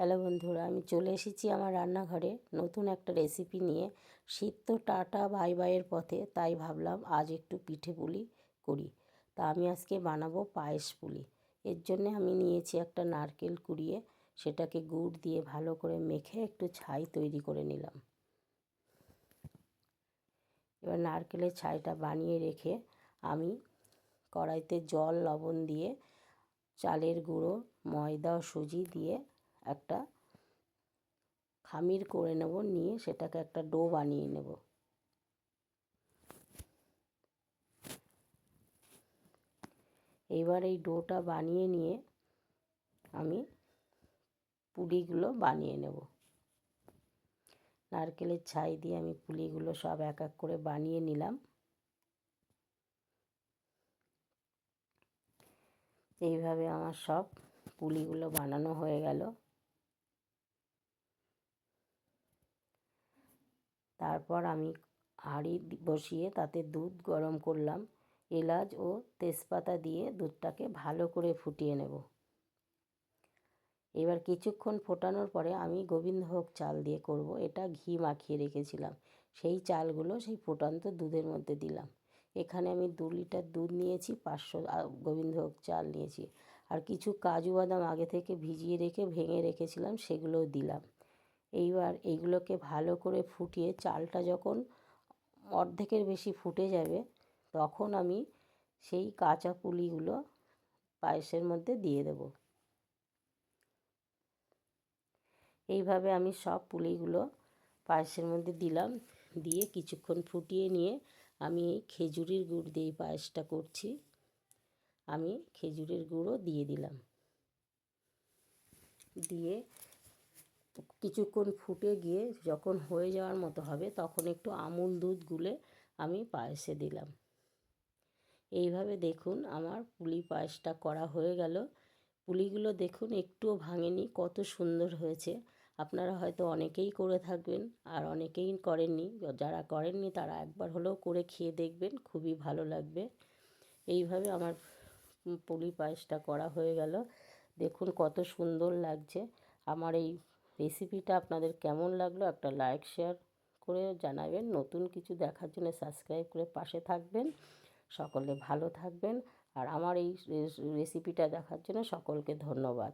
Hello বন্ধুরা, আমি চলে এসেছি আমার রান্নাঘরে নতুন একটা রেসিপি নিয়ে। শীত তো টাটা বাই বাইয়ের পথে, তাই ভাবলাম আজ একটু পিঠে পুলি করি। তা আমি আজকে বানাবো পায়েস পুলি। এর জন্য আমি নিয়েছি একটা নারকেল কুড়িয়ে সেটাকে গুড় দিয়ে ভালো করে মেখে একটু ছাই তৈরি করে নিলাম। এবার নারকেলের ছাইটা বানিয়ে রেখে আমি কড়াইতে জল লবণ দিয়ে চালের গুঁড়ো, ময়দা ও সুজি দিয়ে একটা খামির করে নেব, নিয়ে সেটাকে একটা ডো বানিয়ে নেব। এইবার এই ডোটা বানিয়ে নিয়ে আমি পুলিগুলো বানিয়ে নেব। নারকেলের ছাই দিয়ে আমি পুলিগুলো সব এক এক করে বানিয়ে নিলাম। এইভাবে আমার সব পুলিগুলো বানানো হয়ে গেল। তারপর আমি হাঁড়ি বসিয়ে তাতে দুধ গরম করলাম। এলাচ ও তেজপাতা দিয়ে দুধটাকে ভালো করে ফুটিয়ে নেব। এবার কিছুক্ষণ ফোটানোর পরে আমি গোবিন্দভোগ চাল দিয়ে করব। এটা ঘি মাখিয়ে রেখেছিলাম, সেই চালগুলো সেই ফোটান্ত দুধের মধ্যে দিলাম। এখানে আমি 2 লিটার দুধ নিয়েছি, 500 গোবিন্দভোগ চাল নিয়েছি, আর কিছু কাজু বাদাম আগে থেকে ভিজিয়ে রেখে ভেঙে রেখেছিলাম, সেগুলোও দিলাম। এইবার এইগুলোকে ভালো করে ফুটিয়ে চালটা যখন অর্ধেকের বেশি ফুটে যাবে, তখন আমি সেই কাঁচা পুলিগুলো পায়েসের মধ্যে দিয়ে দেব। এইভাবে আমি সব পুলিগুলো পায়েসের মধ্যে দিলাম। দিয়ে কিছুক্ষণ ফুটিয়ে নিয়ে আমি এই খেজুরের গুড় দিয়ে পায়েসটা করছি। আমি খেজুরের গুঁড়ো দিয়ে দিলাম। দিয়ে কিছুক্ষণ ফুটে গিয়ে যখন হয়ে যাওয়ার মতো হবে, তখন একটু আমুল দুধ গুলে আমি পায়েসে দিলাম। এইভাবে দেখুন আমার পুলি পায়েসটা করা হয়ে গেল। পুলিগুলো দেখুন একটুও ভাঙেনি, কত সুন্দর হয়েছে। আপনারা হয়তো অনেকেই করে থাকবেন, আর অনেকেই করেননি। যারা করেননি তারা একবার হলেও করে খেয়ে দেখবেন, খুবই ভালো লাগবে। এইভাবে আমার পুলি পায়েসটা করা হয়ে গেল। দেখুন কত সুন্দর লাগছে। আমার এই রেসিপিটা আপনাদের কেমন লাগলো একটা লাইক শেয়ার করে জানাবেন। নতুন কিছু দেখার জন্য সাবস্ক্রাইব করে পাশে থাকবেন। সকলে ভালো থাকবেন, আর আমার এই রেসিপিটা দেখার জন্য সকলকে ধন্যবাদ।